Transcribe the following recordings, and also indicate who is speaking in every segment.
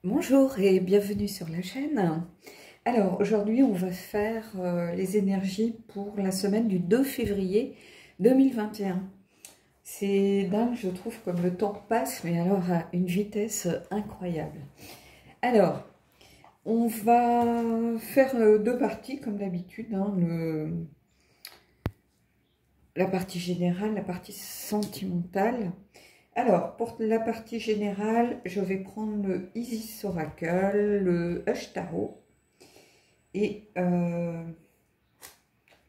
Speaker 1: Bonjour et bienvenue sur la chaîne. Alors aujourd'hui on va faire les énergies pour la semaine du 2 février 2021. C'est dingue, je trouve, comme le temps passe, mais alors à une vitesse incroyable. Alors, on va faire deux parties comme d'habitude, hein, la partie générale, la partie sentimentale. Alors, pour la partie générale, je vais prendre le Isis Oracle, le Hush Tarot et que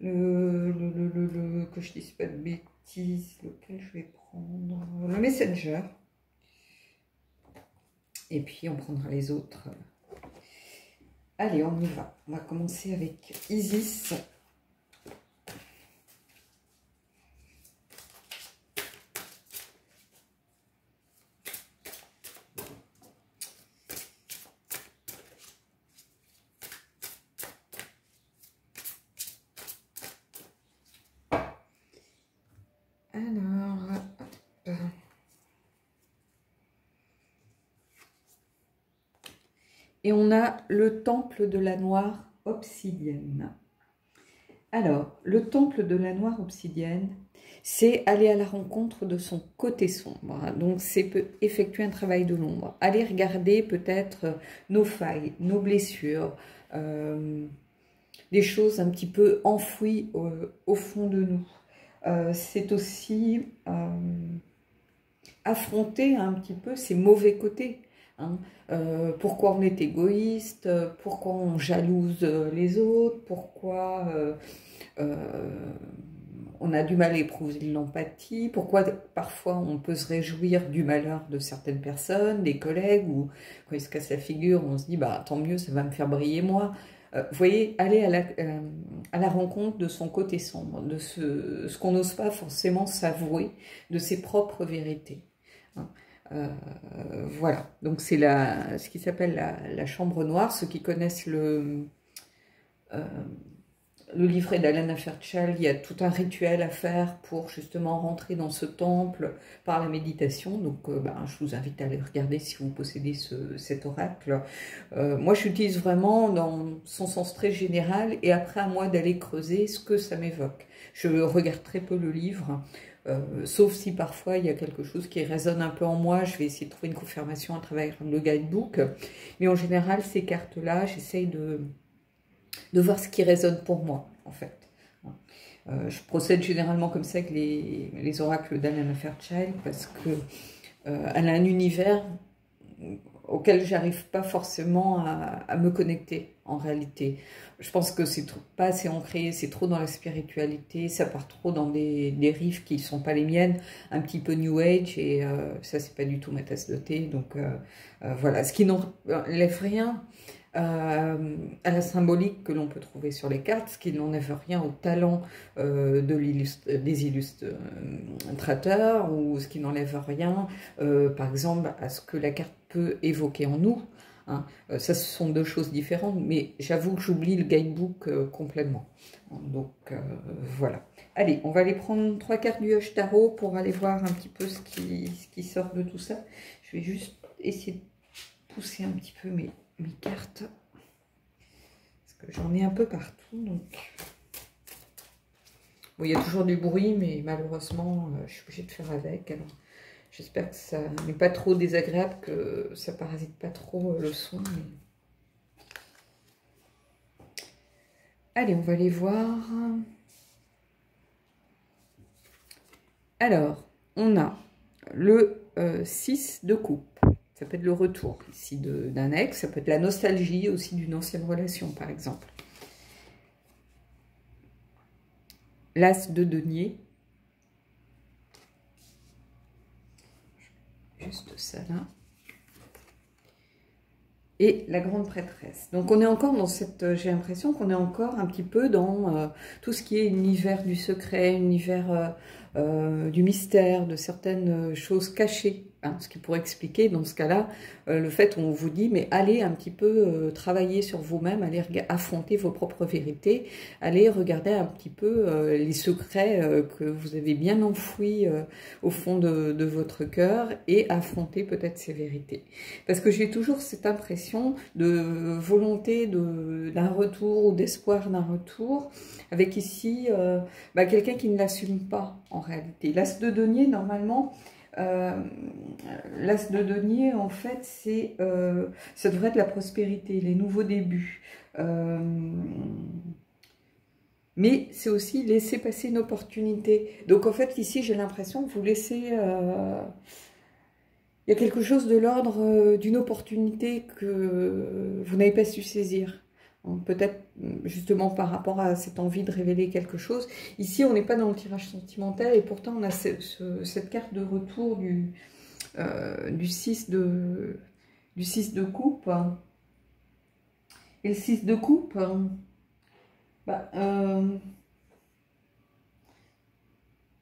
Speaker 1: je dise pas de bêtises, lequel je vais prendre, le Messenger. Et puis, on prendra les autres. Allez, on y va. On va commencer avec Isis. Alors, hop. Et on a le temple de la noire obsidienne. Alors, le temple de la noire obsidienne, c'est aller à la rencontre de son côté sombre. Donc, c'est effectuer un travail de l'ombre. Aller regarder peut-être nos failles, nos blessures, des choses un petit peu enfouies au fond de nous. C'est aussi affronter un petit peu ces mauvais côtés. Hein. Pourquoi on est égoïste, pourquoi on jalouse les autres, pourquoi on a du mal à éprouver de l'empathie, pourquoi parfois on peut se réjouir du malheur de certaines personnes, des collègues, ou quand ils se cassent la figure, on se dit bah tant mieux, ça va me faire briller moi. Vous voyez, aller à la rencontre de son côté sombre, de ce qu'on n'ose pas forcément s'avouer, de ses propres vérités. Hein. Voilà, donc c'est ce qui s'appelle la chambre noire. Ceux qui connaissent le livret d'Alana Fairchild, il y a tout un rituel à faire pour justement rentrer dans ce temple par la méditation. Donc je vous invite à aller regarder si vous possédez cet oracle. Moi j'utilise vraiment dans son sens très général, et après à moi d'aller creuser ce que ça m'évoque. Je regarde très peu le livre, sauf si parfois il y a quelque chose qui résonne un peu en moi, je vais essayer de trouver une confirmation à travers le guidebook. Mais en général, ces cartes-là, j'essaye de voir ce qui résonne pour moi, en fait. Je procède généralement comme ça avec les oracles d'Alana Fairchild, parce que elle a un univers auquel j'arrive pas forcément à me connecter, en réalité. Je pense que c'est pas assez ancré, c'est trop dans la spiritualité, ça part trop dans des dérives qui sont pas les miennes, un petit peu New Age, et ça c'est pas du tout ma tasse de thé. Donc voilà, ce qui n'enlève rien à la symbolique que l'on peut trouver sur les cartes, ce qui n'enlève rien au talent des illustrateurs, ou ce qui n'enlève rien, par exemple, à ce que la carte peut évoquer en nous. Hein. Ça, ce sont deux choses différentes, mais j'avoue que j'oublie le guidebook complètement. Donc, voilà. Allez, on va aller prendre 3 cartes du Hush Tarot pour aller voir un petit peu ce qui sort de tout ça. Je vais juste essayer de pousser un petit peu mes cartes, parce que j'en ai un peu partout. Donc, bon, il y a toujours du bruit, mais malheureusement, je suis obligée de faire avec. Alors, j'espère que ça n'est pas trop désagréable, que ça parasite pas trop le son. Mais... Allez, on va aller voir. Alors, on a le 6 de coupe. Ça peut être le retour ici d'un ex, ça peut être la nostalgie aussi d'une ancienne relation, par exemple. L'as de denier. Juste ça là. Et la grande prêtresse. Donc on est encore dans cette... J'ai l'impression qu'on est encore un petit peu dans tout ce qui est univers du secret, univers du mystère, de certaines choses cachées Hein, ce qui pourrait expliquer dans ce cas-là le fait où on vous dit mais allez un petit peu travailler sur vous-même, allez affronter vos propres vérités, allez regarder un petit peu les secrets que vous avez bien enfouis au fond de votre cœur et affronter peut-être ces vérités. Parce que j'ai toujours cette impression de volonté d'un retour ou d'espoir d'un retour, avec ici quelqu'un qui ne l'assume pas en réalité. L'as de denier, normalement, l'as de denier, en fait, ça devrait être la prospérité, les nouveaux débuts. Mais c'est aussi laisser passer une opportunité. Donc, en fait, ici, j'ai l'impression que vous laissez... il y a quelque chose de l'ordre d'une opportunité que vous n'avez pas su saisir. Peut-être justement par rapport à cette envie de révéler quelque chose. Ici, on n'est pas dans le tirage sentimental et pourtant on a cette carte de retour du 6 de coupe. Et le 6 de coupe,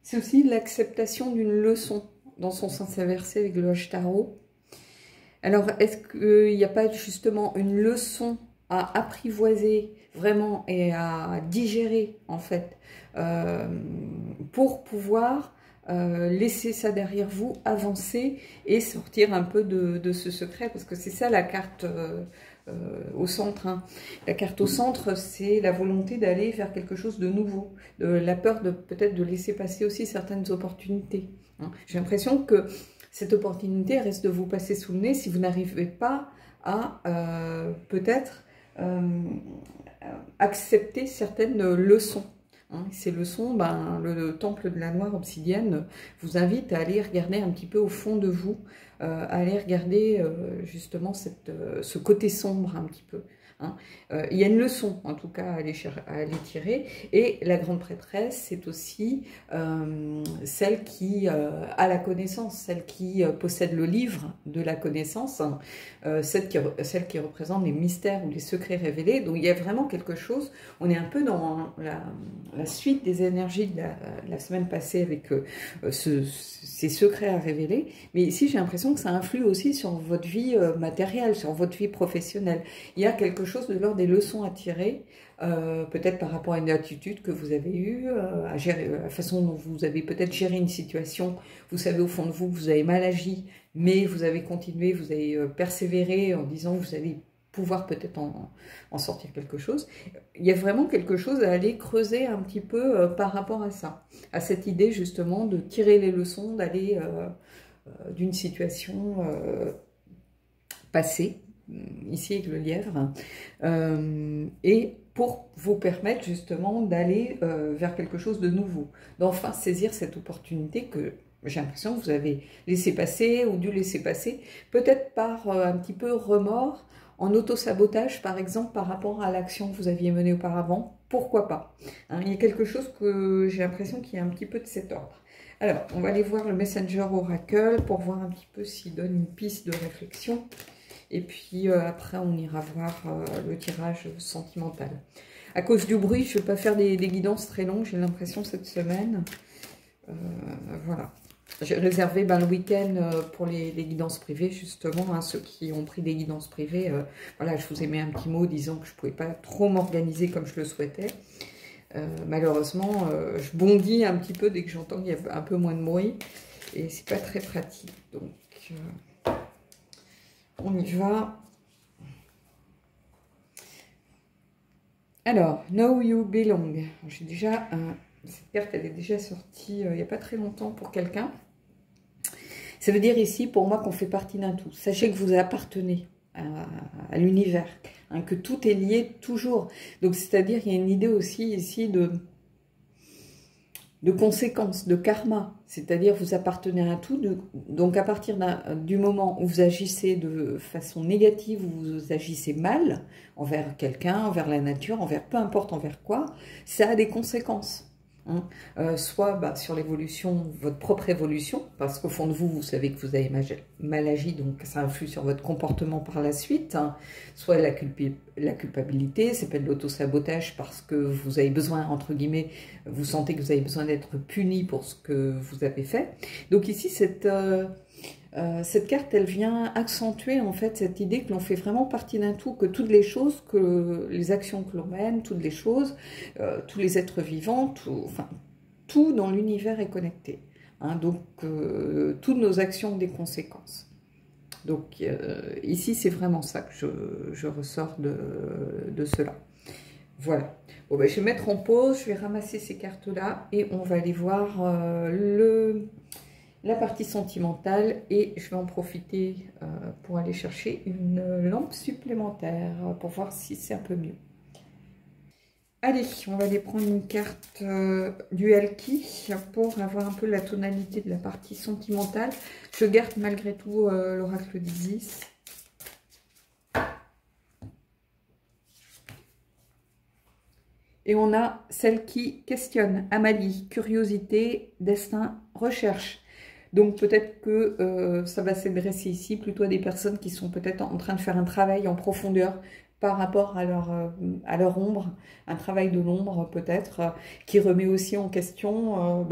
Speaker 1: c'est aussi l'acceptation d'une leçon dans son sens inversé avec le H-Tarot. Alors, est-ce qu'il n'y a pas justement une leçon à apprivoiser vraiment et à digérer en fait pour pouvoir laisser ça derrière vous, avancer et sortir un peu de ce secret, parce que c'est ça la carte au centre. Hein. La carte au centre, c'est la volonté d'aller vers quelque chose de nouveau, la peur de peut-être de laisser passer aussi certaines opportunités. Hein. J'ai l'impression que cette opportunité risque de vous passer sous le nez si vous n'arrivez pas à peut-être accepter certaines leçons. Hein. Ces leçons, le temple de la noire obsidienne vous invite à aller regarder un petit peu au fond de vous, à aller regarder justement ce côté sombre un petit peu. Hein. Il y a une leçon, en tout cas, à aller tirer. Et la grande prêtresse, c'est aussi celle qui a la connaissance, celle qui possède le livre de la connaissance, hein, celle qui représente les mystères ou les secrets révélés. Donc il y a vraiment quelque chose, on est un peu dans la suite des énergies de la semaine passée avec ces secrets à révéler. Mais ici, j'ai l'impression que ça influe aussi sur votre vie matérielle, sur votre vie professionnelle. Il y a quelque chose de l'ordre des leçons à tirer, peut-être par rapport à une attitude que vous avez eue, à gérer, la façon dont vous avez peut-être géré une situation. Vous savez au fond de vous que vous avez mal agi, mais vous avez continué, vous avez persévéré en disant que vous allez pouvoir peut-être en sortir quelque chose. Il y a vraiment quelque chose à aller creuser un petit peu par rapport à ça, à cette idée justement de tirer les leçons, d'aller d'une situation passée, ici avec le lièvre, et pour vous permettre justement d'aller vers quelque chose de nouveau, d'enfin saisir cette opportunité que j'ai l'impression que vous avez laissé passer ou dû laisser passer, peut-être par un petit peu remords, en auto-sabotage par exemple par rapport à l'action que vous aviez menée auparavant, pourquoi pas. Hein, il y a quelque chose que j'ai l'impression qu'il y a un petit peu de cet ordre. Alors, on va aller voir le Messenger Oracle pour voir un petit peu s'il donne une piste de réflexion. Et puis après, on ira voir le tirage sentimental. À cause du bruit, je ne vais pas faire des guidances très longues, j'ai l'impression, cette semaine. Voilà. J'ai réservé le week-end pour les guidances privées, justement. Hein, ceux qui ont pris des guidances privées, voilà, je vous ai mis un petit mot disant que je ne pouvais pas trop m'organiser comme je le souhaitais. Malheureusement, je bondis un petit peu dès que j'entends qu'il y a un peu moins de bruit. Et c'est pas très pratique. Donc... on y va. Alors, Know You Belong. J'ai déjà cette carte, elle est déjà sortie il n'y a pas très longtemps pour quelqu'un. Ça veut dire ici, pour moi, qu'on fait partie d'un tout. Sachez que vous appartenez à l'univers, hein, que tout est lié toujours. Donc, c'est-à-dire, il y a une idée aussi ici de conséquences, de karma, c'est-à-dire vous appartenez à un tout, donc à partir du moment où vous agissez de façon négative, où vous agissez mal envers quelqu'un, envers la nature, envers peu importe envers quoi, ça a des conséquences. Hein. Soit sur l'évolution, votre propre évolution, parce qu'au fond de vous, vous savez que vous avez mal agi, donc ça influe sur votre comportement par la suite, hein. Soit la culpabilité, ça peut être l'auto-sabotage parce que vous avez besoin, entre guillemets, vous sentez que vous avez besoin d'être puni pour ce que vous avez fait. Donc ici, Cette carte, elle vient accentuer en fait cette idée que l'on fait vraiment partie d'un tout, que toutes les choses, que les actions que l'on mène, toutes les choses, tous les êtres vivants, enfin, tout dans l'univers est connecté. Hein, donc, toutes nos actions ont des conséquences. Donc, ici, c'est vraiment ça que je ressors de cela. Voilà. Bon, ben, je vais mettre en pause, je vais ramasser ces cartes-là et on va aller voir la partie sentimentale et je vais en profiter pour aller chercher une lampe supplémentaire pour voir si c'est un peu mieux. Allez, on va aller prendre une carte du Alki pour avoir un peu la tonalité de la partie sentimentale. Je garde malgré tout l'oracle d'Isis. Et on a celle qui questionne, Amalie, curiosité, destin, recherche. Donc peut-être que ça va s'adresser ici plutôt à des personnes qui sont peut-être en train de faire un travail en profondeur par rapport à leur ombre, un travail de l'ombre peut-être, qui remet aussi en question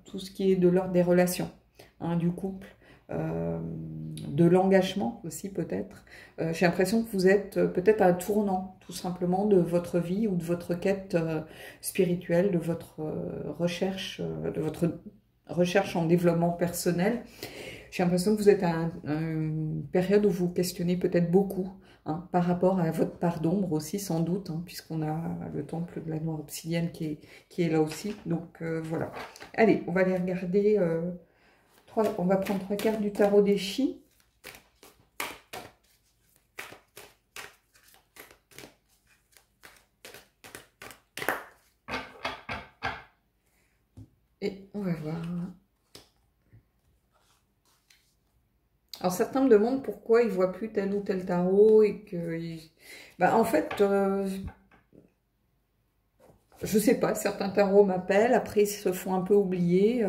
Speaker 1: tout ce qui est de l'ordre des relations, hein, du couple, de l'engagement aussi peut-être. J'ai l'impression que vous êtes peut-être à un tournant tout simplement de votre vie ou de votre quête spirituelle, de votre recherche en développement personnel. J'ai l'impression que vous êtes à une période où vous questionnez peut-être beaucoup, hein, par rapport à votre part d'ombre aussi, sans doute, hein, puisqu'on a le temple de la noire obsidienne qui est là aussi. Donc, voilà. Allez, on va aller regarder, on va prendre 3 cartes du tarot des Chi. Et on va voir. Alors certains me demandent pourquoi ils ne voient plus tel ou tel tarot et que... en fait, je sais pas, certains tarots m'appellent, après ils se font un peu oublier.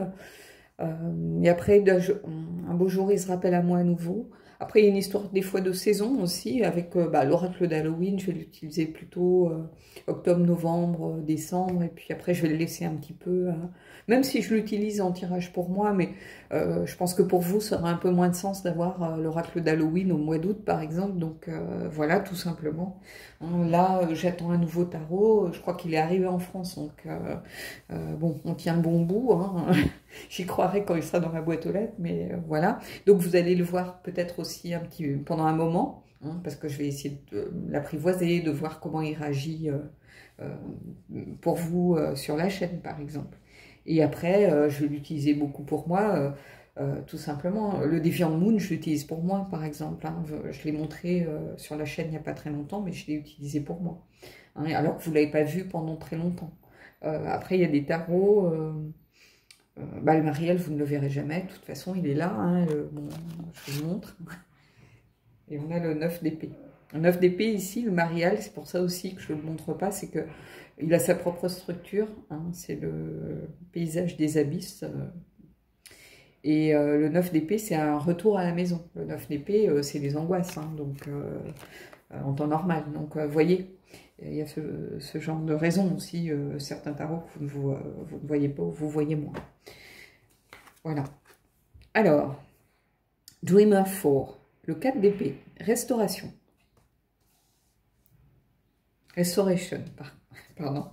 Speaker 1: Et après, un beau jour, ils se rappellent à moi à nouveau. Après, il y a une histoire des fois de saison aussi, avec l'oracle d'Halloween, je vais l'utiliser plutôt octobre, novembre, décembre, et puis après, je vais le laisser un petit peu, même si je l'utilise en tirage pour moi, mais je pense que pour vous, ça aura un peu moins de sens d'avoir l'oracle d'Halloween au mois d'août, par exemple, donc voilà, tout simplement. Hein, là, j'attends un nouveau tarot, je crois qu'il est arrivé en France, donc bon, on tient le bon bout, hein. J'y croirai quand il sera dans la boîte aux lettres, mais voilà. Donc vous allez le voir peut-être aussi pendant un moment, hein, parce que je vais essayer de l'apprivoiser, de voir comment il réagit pour vous sur la chaîne, par exemple. Et après, je vais l'utiliser beaucoup pour moi, tout simplement. Le Deviant Moon, je l'utilise pour moi, par exemple. Hein. Je l'ai montré sur la chaîne il n'y a pas très longtemps, mais je l'ai utilisé pour moi. Hein, alors que vous ne l'avez pas vu pendant très longtemps. Après, il y a des tarots... le Mariel, vous ne le verrez jamais. De toute façon, il est là. Hein, bon, je vous le montre. Et on a le 9 d'épée. Le 9 d'épée, ici, le Mariel, c'est pour ça aussi que je ne le montre pas, c'est qu'il a sa propre structure. Hein, c'est le paysage des abysses. Et le 9 d'épée, c'est un retour à la maison. Le 9 d'épée, c'est les angoisses, hein, donc en temps normal. Donc, vous voyez, il y a ce genre de raison aussi, certains tarots que vous ne voyez pas, ou vous voyez moins. Voilà. Alors, Dreamer 4, le 4 d'épée, restauration. Restoration, pardon.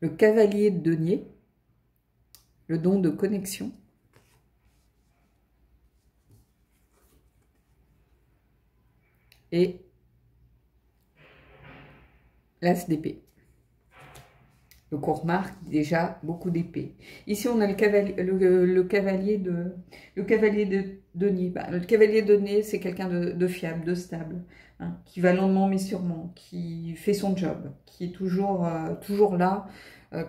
Speaker 1: Le cavalier de denier, le don de connexion. Et l'as d'épée. Donc on remarque déjà beaucoup d'épées. Ici on a le cavalier de denier. Le cavalier de denier, c'est quelqu'un de fiable, de stable, hein, qui va lentement mais sûrement, qui fait son job, qui est toujours là,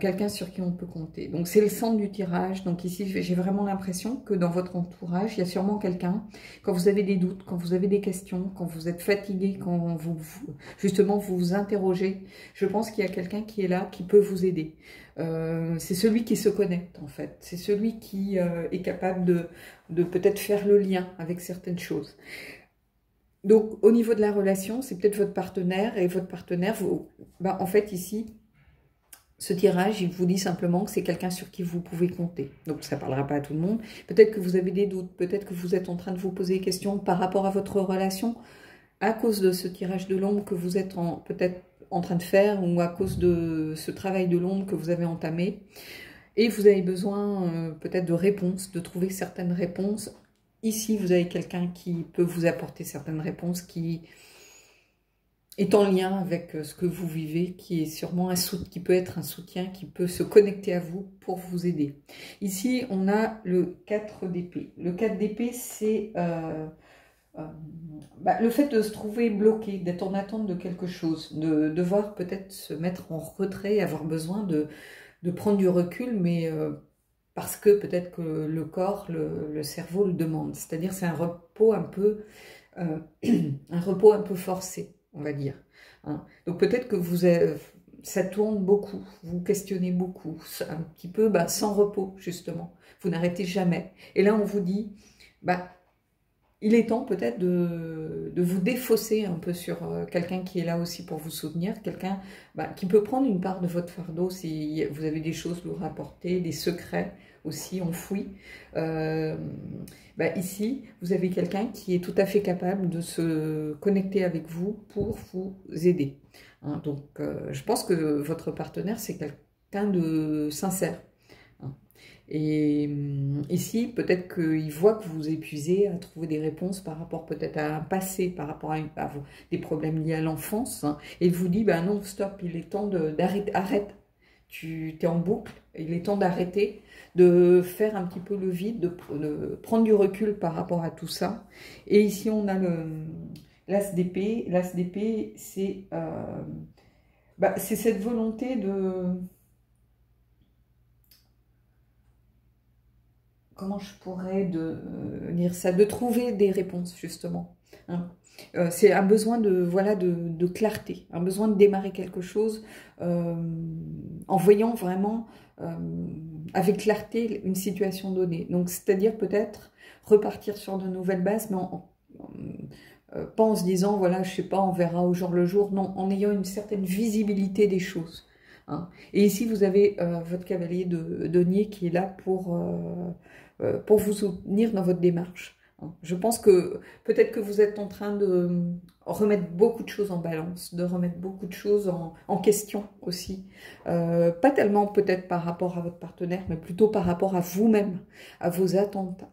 Speaker 1: quelqu'un sur qui on peut compter. Donc c'est le centre du tirage. Donc ici j'ai vraiment l'impression que dans votre entourage, il y a sûrement quelqu'un, quand vous avez des doutes, quand vous avez des questions, quand vous êtes fatigué, quand justement vous vous interrogez, je pense qu'il y a quelqu'un qui est là, qui peut vous aider. C'est celui qui se connecte en fait, c'est celui qui est capable de peut-être faire le lien avec certaines choses. Donc au niveau de la relation, c'est peut-être votre partenaire, et votre partenaire, en fait ici, Ce tirage, il vous dit simplement que c'est quelqu'un sur qui vous pouvez compter. Donc, ça ne parlera pas à tout le monde. Peut-être que vous avez des doutes, peut-être que vous êtes en train de vous poser des questions par rapport à votre relation, à cause de ce tirage de l'ombre que vous êtes peut-être en train de faire, ou à cause de ce travail de l'ombre que vous avez entamé. Et vous avez besoin peut-être de réponses, de trouver certaines réponses. Ici, vous avez quelqu'un qui peut vous apporter certaines réponses, qui est en lien avec ce que vous vivez, qui est sûrement qui peut être un soutien, qui peut se connecter à vous pour vous aider. Ici, on a le 4 d'épée. Le 4 d'épée, c'est le fait de se trouver bloqué, d'être en attente de quelque chose, de devoir peut-être se mettre en retrait, avoir besoin de prendre du recul, mais parce que peut-être que le corps, le cerveau le demande. C'est-à-dire c'est un repos un peu forcé, on va dire. Hein. Donc peut-être que ça tourne beaucoup, vous questionnez beaucoup, un petit peu sans repos, justement. Vous n'arrêtez jamais. Et là, on vous dit, il est temps peut-être de vous défausser un peu sur quelqu'un qui est là aussi pour vous soutenir, quelqu'un qui peut prendre une part de votre fardeau si vous avez des choses à vous rapporter, des secrets aussi enfouis. Ici, vous avez quelqu'un qui est tout à fait capable de se connecter avec vous pour vous aider. Hein, donc, je pense que votre partenaire, c'est quelqu'un de sincère. Et ici, peut-être qu'il voit que vous vous épuisez à trouver des réponses par rapport peut-être à un passé, par rapport à des problèmes liés à l'enfance, hein, et il vous dit, non, stop, il est temps d'arrêter, arrête, tu es en boucle, il est temps d'arrêter, de faire un petit peu le vide, de prendre du recul par rapport à tout ça. Et ici, on a l'As d'épée. L'As d'épée, c'est cette volonté de... Comment je pourrais dire ça, de trouver des réponses, justement. Hein. C'est un besoin de clarté, un besoin de démarrer quelque chose en voyant vraiment avec clarté une situation donnée. Donc, c'est-à-dire peut-être repartir sur de nouvelles bases, mais pas en se disant, voilà, je sais pas, on verra au jour le jour. Non, en ayant une certaine visibilité des choses. Hein. Et ici, vous avez votre cavalier de denier qui est là pour vous soutenir dans votre démarche. Je pense que peut-être que vous êtes en train de remettre beaucoup de choses en balance, de remettre beaucoup de choses en question aussi. Pas tellement peut-être par rapport à votre partenaire, mais plutôt par rapport à vous-même, à vos attentes,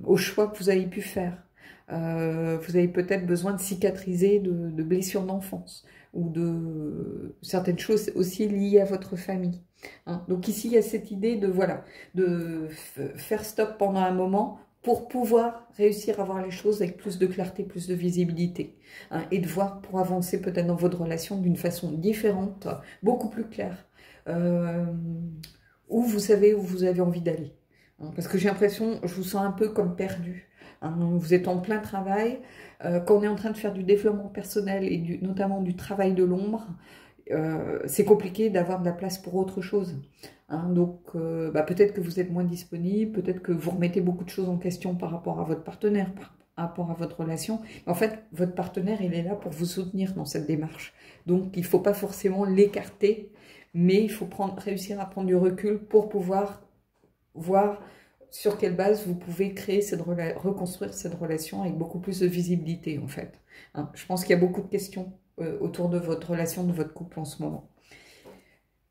Speaker 1: aux choix que vous avez pu faire. Vous avez peut-être besoin de cicatriser de blessures d'enfance ou de certaines choses aussi liées à votre famille. Hein. Donc ici, il y a cette idée de faire stop pendant un moment pour pouvoir réussir à voir les choses avec plus de clarté, plus de visibilité. Hein, et de voir pour avancer peut-être dans votre relation d'une façon différente, beaucoup plus claire. Où vous savez où vous avez envie d'aller. Hein, parce que j'ai l'impression, je vous sens un peu comme perdu. Hein, vous êtes en plein travail. Quand on est en train de faire du développement personnel et notamment du travail de l'ombre, c'est compliqué d'avoir de la place pour autre chose. Hein, donc, peut-être que vous êtes moins disponible, peut-être que vous remettez beaucoup de choses en question par rapport à votre partenaire, par rapport à votre relation. En fait, votre partenaire, il est là pour vous soutenir dans cette démarche. Donc, il ne faut pas forcément l'écarter, mais il faut réussir à prendre du recul pour pouvoir voir sur quelle base vous pouvez créer reconstruire cette relation avec beaucoup plus de visibilité, en fait. Hein, je pense qu'il y a beaucoup de questions autour de votre relation, de votre couple en ce moment.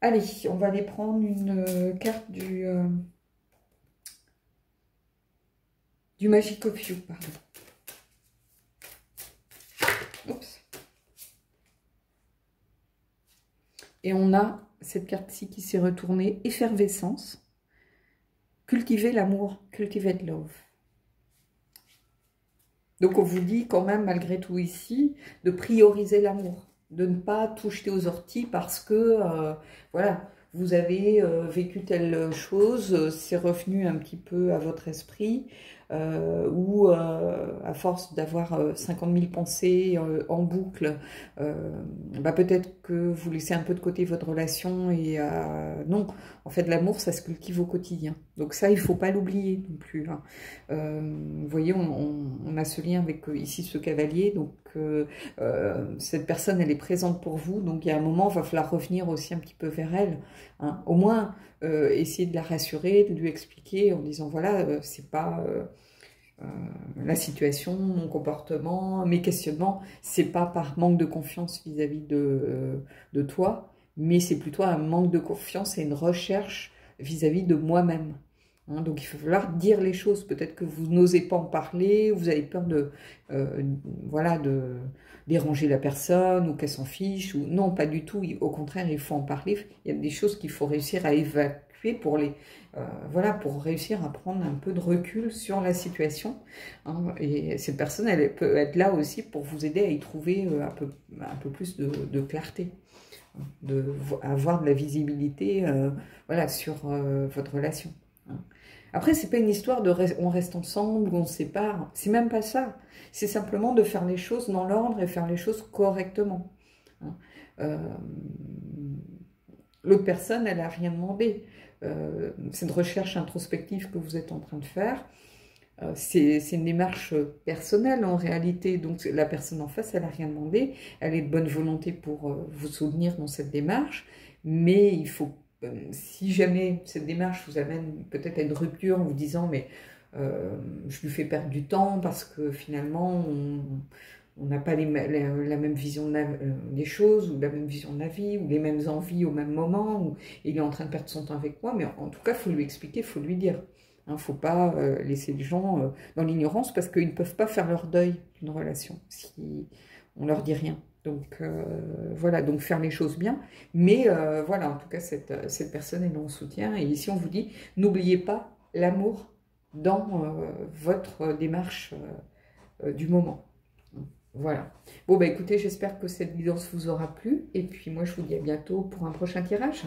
Speaker 1: Allez, on va aller prendre une carte du Magic of You, pardon. Oups. Et on a cette carte-ci qui s'est retournée, effervescence. Cultiver l'amour, cultivate love. Donc on vous dit quand même, malgré tout ici, de prioriser l'amour, de ne pas tout jeter aux orties parce que, voilà, vous avez vécu telle chose, c'est revenu un petit peu à votre esprit, ou à force d'avoir 50 000 pensées en boucle, peut-être que vous laissez un peu de côté votre relation et non, en fait l'amour ça se cultive au quotidien, donc ça il ne faut pas l'oublier non plus. Hein. Vous voyez, on a ce lien avec ici ce cavalier, donc que cette personne, elle est présente pour vous, donc il y a un moment, il va falloir revenir aussi un petit peu vers elle, hein. Au moins, essayer de la rassurer, de lui expliquer en disant, voilà, c'est pas... la situation, mon comportement, mes questionnements, c'est pas par manque de confiance vis-à-vis de toi, mais c'est plutôt un manque de confiance et une recherche vis-à-vis de moi-même. Hein, donc il va falloir dire les choses. Peut-être que vous n'osez pas en parler, vous avez peur de, voilà, de déranger la personne ou qu'elle s'en fiche. Ou non, pas du tout. Au contraire, il faut en parler. Il y a des choses qu'il faut réussir à évacuer pour les, voilà, pour réussir à prendre un peu de recul sur la situation. Hein, et cette personne, elle peut être là aussi pour vous aider à y trouver un peu plus de clarté, avoir de la visibilité, voilà, sur votre relation. Hein. Après, c'est pas une histoire de on reste ensemble ou on se sépare. C'est même pas ça. C'est simplement de faire les choses dans l'ordre et faire les choses correctement. Hein. L'autre personne, elle n'a rien demandé. Cette recherche introspective que vous êtes en train de faire, c'est une démarche personnelle en réalité. Donc la personne en face, elle n'a rien demandé. Elle est de bonne volonté pour vous soutenir dans cette démarche. Mais il faut, si jamais cette démarche vous amène peut-être à une rupture en vous disant mais je lui fais perdre du temps parce que finalement on n'a pas la même vision des choses, ou la même vision de la vie, ou les mêmes envies au même moment, ou il est en train de perdre son temps avec moi, mais en tout cas, il faut lui expliquer, il faut lui dire. Il ne faut pas laisser les gens dans l'ignorance, parce qu'ils ne peuvent pas faire leur deuil d'une relation, si on ne leur dit rien. Donc voilà, donc faire les choses bien, mais voilà, en tout cas, cette personne est dans le soutien, et ici on vous dit, n'oubliez pas l'amour dans votre démarche du moment. Voilà. Bon, bah écoutez, j'espère que cette guidance vous aura plu. Et puis moi, je vous dis à bientôt pour un prochain tirage.